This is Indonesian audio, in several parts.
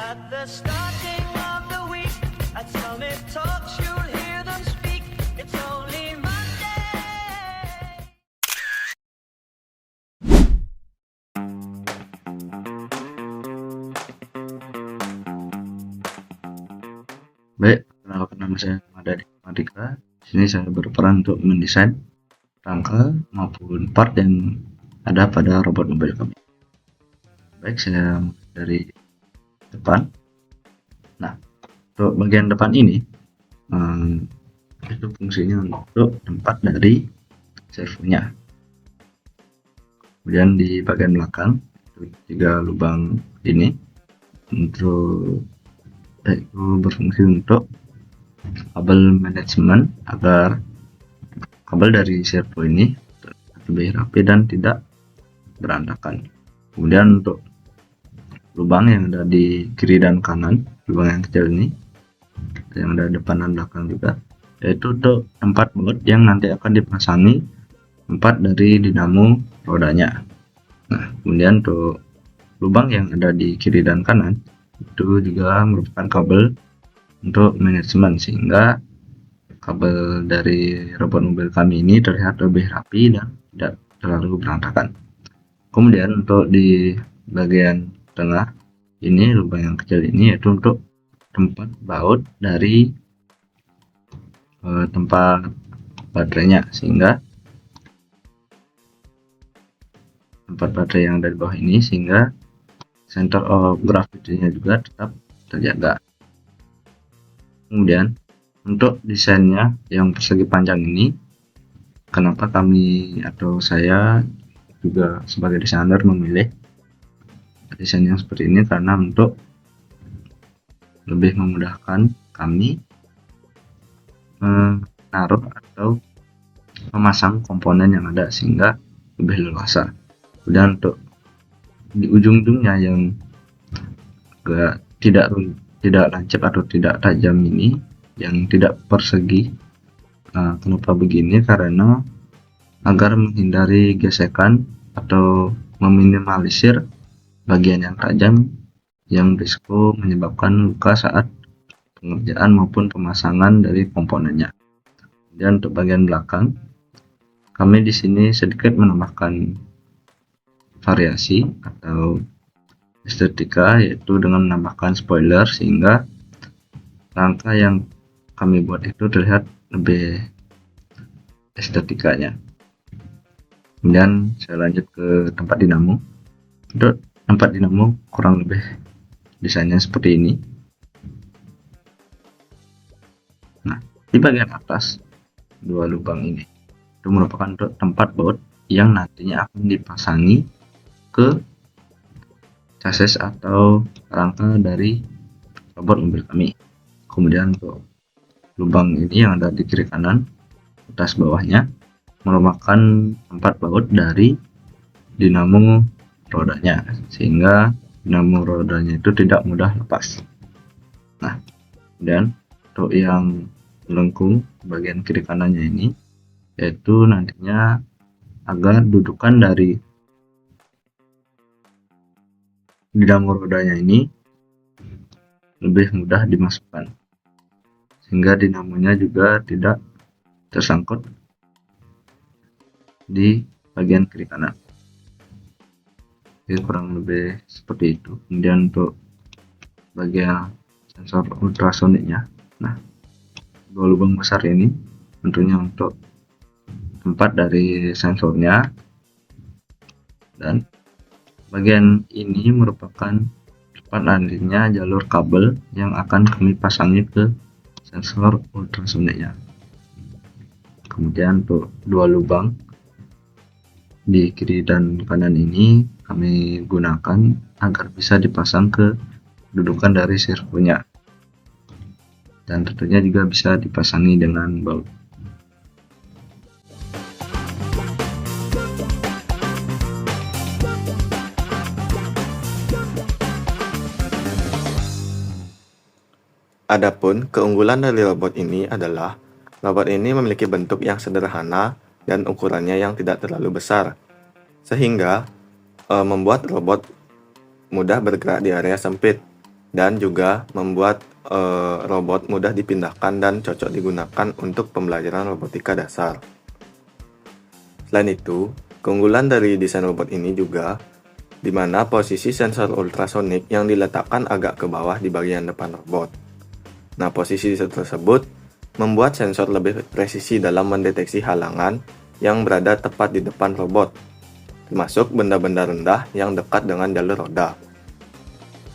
At the starting of the week, at Summit Talks, you'll hear them speak. It's only Monday. Baik, perkenalkan nama saya Madani Madika. Di sini saya berperan untuk mendesain rangka maupun part yang ada pada robot mobil kami. Baik, saya mulai dari depan. Nah, untuk bagian depan ini itu fungsinya untuk tempat dari servonya. Kemudian di bagian belakang itu 3 lubang ini untuk itu berfungsi untuk kabel manajemen agar kabel dari servo ini lebih rapi dan tidak berantakan. Kemudian untuk lubang yang ada di kiri dan kanan, lubang yang kecil ini yang ada depan dan belakang juga, yaitu untuk tempat baut yang nanti akan dipasangi tempat dari dinamo rodanya. Nah, kemudian untuk lubang yang ada di kiri dan kanan itu juga merupakan kabel untuk manajemen, sehingga kabel dari robot mobil kami ini terlihat lebih rapi dan tidak terlalu berantakan. Kemudian untuk di bagian tengah ini, lubang yang kecil ini yaitu untuk tempat baut dari tempat baterainya, sehingga tempat baterai yang ada di bawah ini, sehingga center of gravity-nya juga tetap terjaga. Kemudian untuk desainnya yang persegi panjang ini, kenapa kami atau saya juga sebagai desainer memilih desain yang seperti ini, karena untuk lebih memudahkan kami menaruh atau memasang komponen yang ada sehingga lebih leluasa. Kemudian untuk di ujung-ujungnya yang tidak lancip atau tidak tajam ini, yang tidak persegi, kenapa begini? Karena agar menghindari gesekan atau meminimalisir bagian yang tajam yang risiko menyebabkan luka saat pengerjaan maupun pemasangan dari komponennya. Dan untuk bagian belakang, kami di sini sedikit menambahkan variasi atau estetika, yaitu dengan menambahkan spoiler sehingga rangka yang kami buat itu terlihat lebih estetikanya. Kemudian saya lanjut ke tempat dinamo. Untuk tempat dinamo kurang lebih desainnya seperti ini. Nah, di bagian atas 2 lubang ini itu merupakan untuk tempat baut yang nantinya akan dipasangi ke chassis atau rangka dari robot mobil kami. Kemudian untuk lubang ini yang ada di kiri kanan atas bawahnya merupakan tempat baut dari dinamo rodanya, sehingga dinamo rodanya itu tidak mudah lepas. Nah, dan untuk yang melengkung bagian kiri kanannya ini, yaitu nantinya agar dudukan dari dinamo rodanya ini lebih mudah dimasukkan, sehingga dinamonya juga tidak tersangkut di bagian kiri kanan. Jadi kurang lebih seperti itu. Kemudian untuk bagian sensor ultrasoniknya, nah 2 lubang besar ini tentunya untuk tempat dari sensornya, dan bagian ini merupakan tempat nantinya jalur kabel yang akan kami pasangi ke sensor ultrasoniknya. Kemudian untuk 2 lubang di kiri dan kanan ini kami gunakan agar bisa dipasang ke dudukan dari servonya, dan tentunya juga bisa dipasangi dengan baut. Adapun keunggulan dari robot ini adalah robot ini memiliki bentuk yang sederhana dan ukurannya yang tidak terlalu besar, sehingga membuat robot mudah bergerak di area sempit dan juga membuat robot mudah dipindahkan dan cocok digunakan untuk pembelajaran robotika dasar. Selain itu, keunggulan dari desain robot ini juga di mana posisi sensor ultrasonik yang diletakkan agak ke bawah di bagian depan robot. Nah, posisi tersebut membuat sensor lebih presisi dalam mendeteksi halangan yang berada tepat di depan robot, termasuk benda-benda rendah yang dekat dengan jalur roda.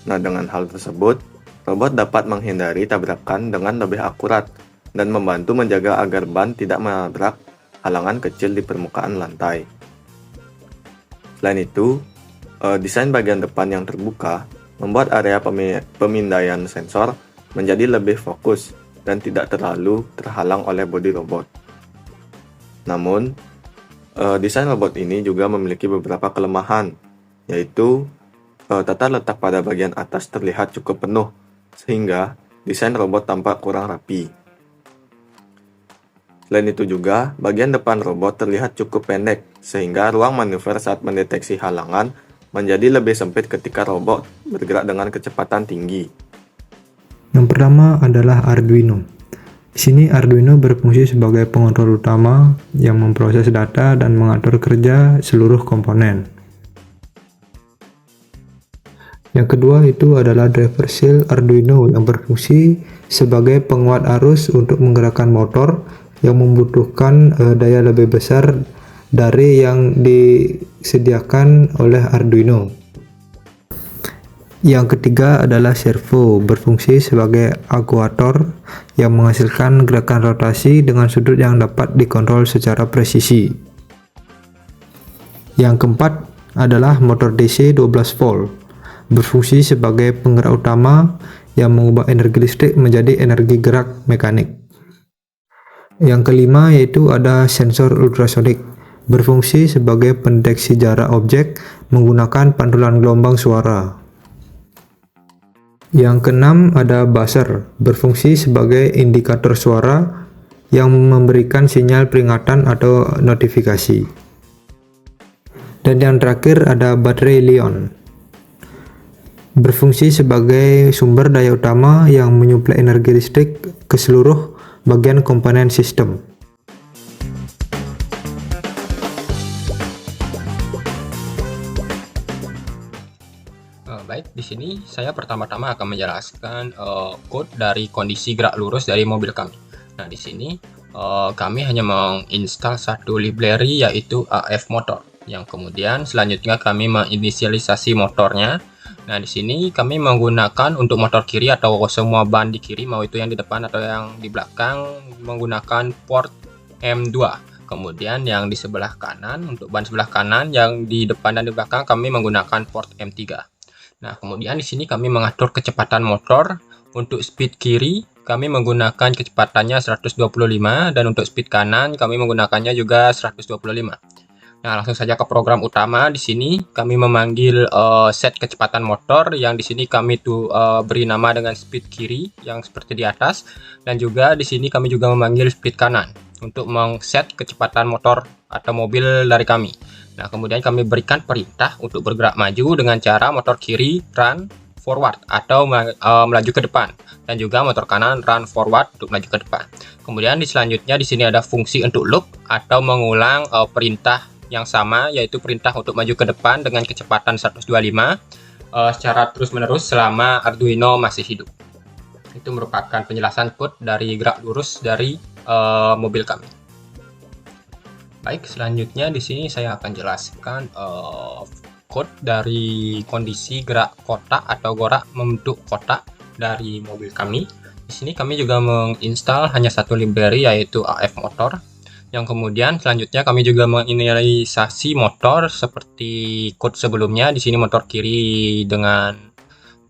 Nah, dengan hal tersebut, robot dapat menghindari tabrakan dengan lebih akurat dan membantu menjaga agar ban tidak menabrak halangan kecil di permukaan lantai. Selain itu, desain bagian depan yang terbuka membuat area pemindaian sensor menjadi lebih fokus dan tidak terlalu terhalang oleh bodi robot. Namun, desain robot ini juga memiliki beberapa kelemahan, yaitu tata letak pada bagian atas terlihat cukup penuh, sehingga desain robot tampak kurang rapi. Selain itu juga, bagian depan robot terlihat cukup pendek, sehingga ruang manuver saat mendeteksi halangan menjadi lebih sempit ketika robot bergerak dengan kecepatan tinggi. Yang pertama adalah Arduino. Di sini Arduino berfungsi sebagai pengontrol utama yang memproses data dan mengatur kerja seluruh komponen. Yang kedua itu adalah driver cell Arduino yang berfungsi sebagai penguat arus untuk menggerakkan motor yang membutuhkan daya lebih besar dari yang disediakan oleh Arduino. Yang ketiga adalah servo, berfungsi sebagai aktuator yang menghasilkan gerakan rotasi dengan sudut yang dapat dikontrol secara presisi. Yang keempat adalah motor DC 12 volt, berfungsi sebagai penggerak utama yang mengubah energi listrik menjadi energi gerak mekanik. Yang kelima yaitu ada sensor ultrasonik, berfungsi sebagai pendeteksi jarak objek menggunakan pantulan gelombang suara. Yang keenam ada buzzer, berfungsi sebagai indikator suara yang memberikan sinyal peringatan atau notifikasi. Dan yang terakhir ada baterai Li-ion, berfungsi sebagai sumber daya utama yang menyuplai energi listrik ke seluruh bagian komponen sistem. Baik, di sini saya pertama-tama akan menjelaskan code dari kondisi gerak lurus dari mobil kami. Nah, di sini kami hanya menginstal satu library yaitu AF motor. Yang kemudian selanjutnya kami menginisialisasi motornya. Nah, di sini kami menggunakan untuk motor kiri atau semua ban di kiri, mau itu yang di depan atau yang di belakang, menggunakan port M2. Kemudian yang di sebelah kanan, untuk ban sebelah kanan, yang di depan dan di belakang kami menggunakan port M3. Nah, kemudian di sini kami mengatur kecepatan motor. Untuk speed kiri kami menggunakan kecepatannya 125 dan untuk speed kanan kami menggunakannya juga 125. Nah, langsung saja ke program utama. Di sini kami memanggil set kecepatan motor yang di sini kami beri nama dengan speed kiri yang seperti di atas, dan juga di sini kami juga memanggil speed kanan untuk mengset kecepatan motor atau mobil dari kami. Nah, kemudian kami berikan perintah untuk bergerak maju dengan cara motor kiri run forward atau melaju ke depan, dan juga motor kanan run forward untuk melaju ke depan. Kemudian selanjutnya di sini ada fungsi untuk loop atau mengulang perintah yang sama, yaitu perintah untuk maju ke depan dengan kecepatan 125 secara terus-menerus selama Arduino masih hidup. Itu merupakan penjelasan code dari gerak lurus dari mobil kami. Baik, selanjutnya di sini saya akan jelaskan code dari kondisi gerak kotak atau gorak membentuk kotak dari mobil kami. Di sini kami juga menginstal hanya satu library yaitu AF motor. Yang kemudian selanjutnya kami juga menginisialisasi motor seperti code sebelumnya. Di sini motor kiri dengan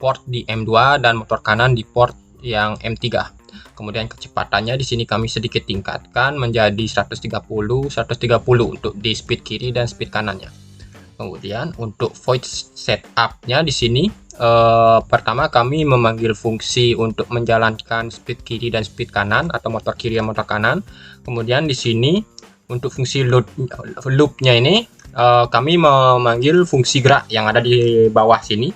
port di M2 dan motor kanan di port yang M3. Kemudian kecepatannya di sini kami sedikit tingkatkan menjadi 130 untuk di speed kiri dan speed kanannya. Kemudian untuk voice setup-nya di sini pertama kami memanggil fungsi untuk menjalankan speed kiri dan speed kanan atau motor kiri dan motor kanan. Kemudian di sini untuk fungsi loop-nya ini kami memanggil fungsi gerak yang ada di bawah sini.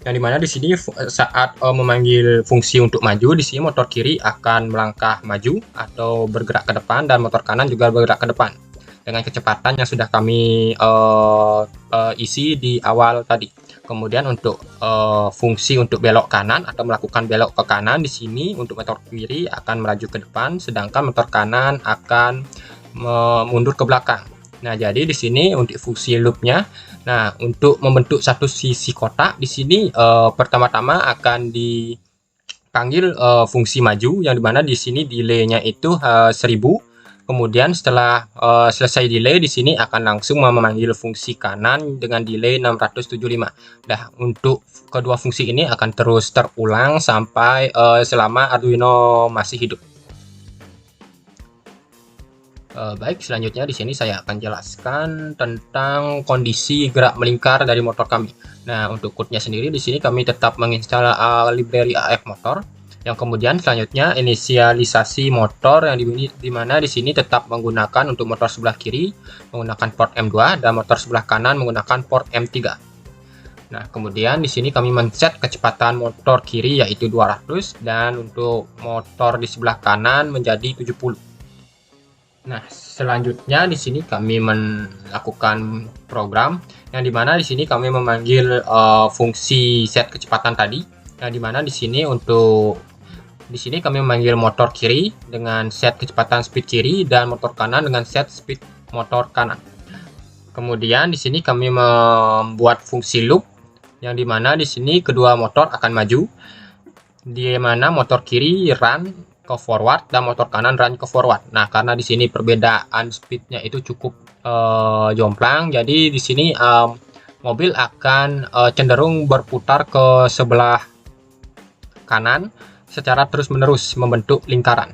Yang dimana di sini saat memanggil fungsi untuk maju, di sini motor kiri akan melangkah maju atau bergerak ke depan, dan motor kanan juga bergerak ke depan dengan kecepatan yang sudah kami isi di awal tadi. Kemudian untuk fungsi untuk belok kanan atau melakukan belok ke kanan, di sini untuk motor kiri akan melaju ke depan, sedangkan motor kanan akan mundur ke belakang. Nah, jadi di sini untuk fungsi loopnya, nah untuk membentuk satu sisi kotak di sini pertama-tama akan dipanggil fungsi maju, yang dimana di sini delay-nya itu 1000. Kemudian setelah selesai delay, di sini akan langsung memanggil fungsi kanan dengan delay 675. Nah, untuk kedua fungsi ini akan terus terulang sampai selama Arduino masih hidup. Baik, selanjutnya di sini saya akan jelaskan tentang kondisi gerak melingkar dari motor kami. Nah, untuk code-nya sendiri di sini kami tetap menginstal library AF motor. Yang kemudian selanjutnya inisialisasi motor, yang di mana di sini tetap menggunakan untuk motor sebelah kiri menggunakan port M2 dan motor sebelah kanan menggunakan port M3. Nah, kemudian di sini kami men-set kecepatan motor kiri yaitu 200 dan untuk motor di sebelah kanan menjadi 70. Nah, selanjutnya di sini kami melakukan program yang dimana di sini kami memanggil fungsi set kecepatan tadi, yang dimana di sini kami memanggil motor kiri dengan set kecepatan speed kiri dan motor kanan dengan set speed motor kanan. Kemudian di sini kami membuat fungsi loop yang dimana di sini kedua motor akan maju, di mana motor kiri run ke forward dan motor kanan run ke forward. Nah, karena di sini perbedaan speednya itu cukup jomplang, jadi di sini mobil akan cenderung berputar ke sebelah kanan secara terus-menerus membentuk lingkaran.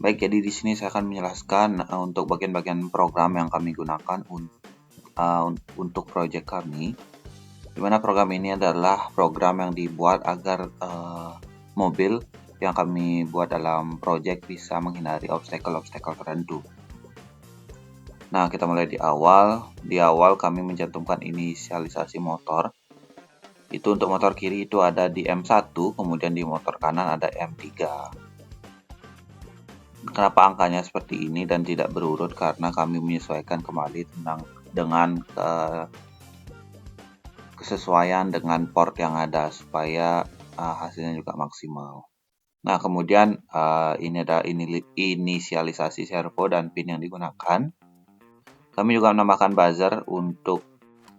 Baik, jadi di sini saya akan menjelaskan untuk bagian-bagian program yang kami gunakan untuk proyek kami. Dimana program ini adalah program yang dibuat agar mobil yang kami buat dalam proyek bisa menghindari obstacle-obstacle tertentu. Nah, kita mulai di awal. Di awal kami mencantumkan inisialisasi motor. Itu untuk motor kiri itu ada di M1, kemudian di motor kanan ada M3. Kenapa angkanya seperti ini dan tidak berurut? Karena kami menyesuaikan kembali dengan kesesuaian dengan port yang ada supaya hasilnya juga maksimal. Nah, kemudian ini ada inisialisasi servo dan pin yang digunakan. Kami juga menambahkan buzzer untuk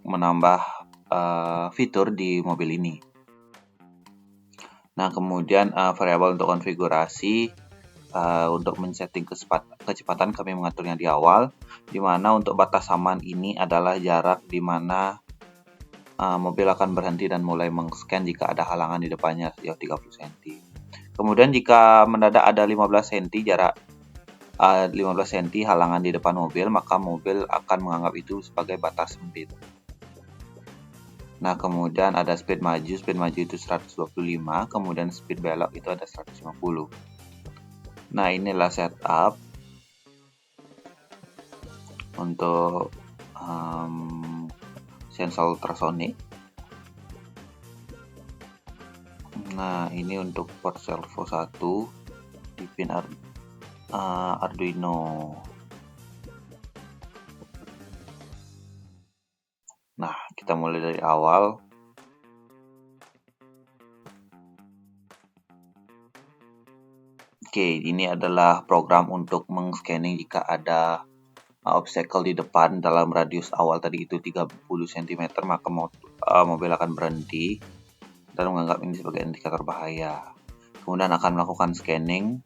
menambah fitur di mobil ini. Nah, kemudian variabel untuk konfigurasi untuk men-setting kecepatan kami mengaturnya di awal, di mana untuk batas aman ini adalah jarak di mana mobil akan berhenti dan mulai meng-scan jika ada halangan di depannya sejauh 30 cm. Kemudian jika mendadak ada 15 cm jarak 15 cm halangan di depan mobil, maka mobil akan menganggap itu sebagai batas sempit. Nah, kemudian ada speed maju itu 125, kemudian speed belok itu ada 150. Nah, inilah setup untuk sensor ultrasonic. Nah, ini untuk port servo 1 di pin Arduino. Nah, kita mulai dari awal. Oke, ini adalah program untuk meng-scanning jika ada obstacle di depan dalam radius awal tadi itu 30 cm, maka mobil akan berhenti dan menganggap ini sebagai indikator bahaya. Kemudian akan melakukan scanning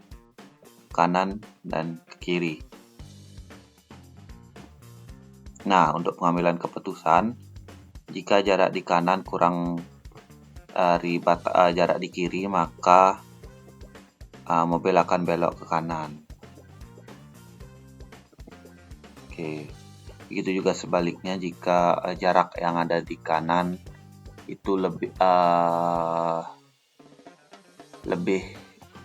kanan dan ke kiri. Nah, untuk pengambilan keputusan, jika jarak di kanan kurang dari jarak di kiri, maka mobil akan belok ke kanan. Oke, begitu juga sebaliknya jika jarak yang ada di kanan itu lebih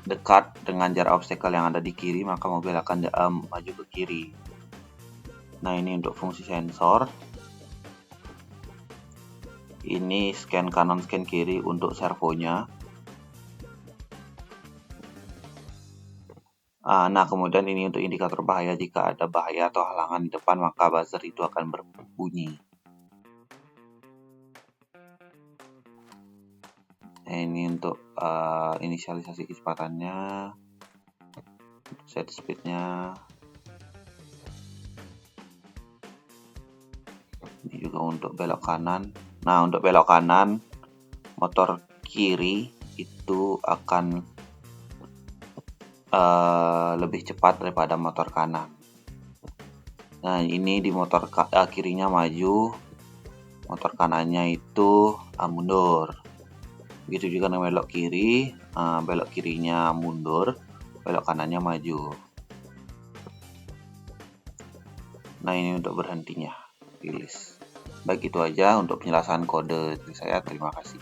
dekat dengan jarak obstacle yang ada di kiri, maka mobil akan maju ke kiri. Nah, ini untuk fungsi sensor. Ini scan kanan, scan kiri untuk servonya. Nah, kemudian ini untuk indikator bahaya. Jika ada bahaya atau halangan di depan, maka buzzer itu akan berbunyi. Ini untuk inisialisasi kecepatannya, set speednya. Ini juga untuk belok kanan. Nah, untuk belok kanan, motor kiri itu akan lebih cepat daripada motor kanan. Nah, ini di motor kirinya maju, motor kanannya itu mundur. Begitu juga dengan belok kiri, belok kirinya mundur, belok kanannya maju. Nah, ini untuk berhentinya, release. Baik, itu aja untuk penjelasan kode dari saya. Terima kasih.